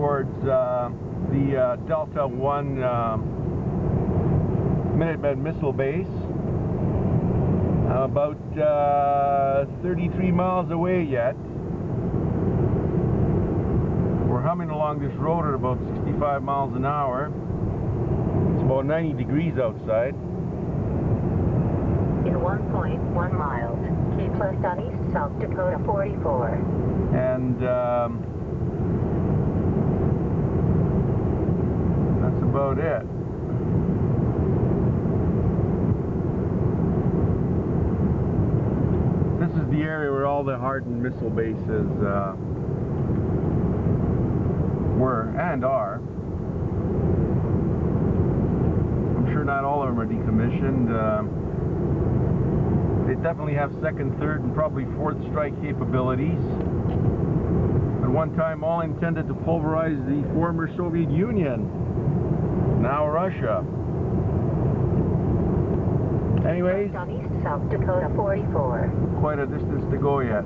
towards the Delta 1 Minuteman Missile base. About 33 miles away yet. We're humming along this road at about 65 miles an hour. It's about 90 degrees outside. In 1.1 miles, keep left on East South Dakota 44. And that's about it. This is the area where all the hardened missile bases were and are. I'm sure not all of them are decommissioned. They definitely have second, third, and probably fourth strike capabilities. At one time, all intended to pulverize the former Soviet Union, now Russia. Anyways, on East South Dakota 44. Quite a distance to go yet.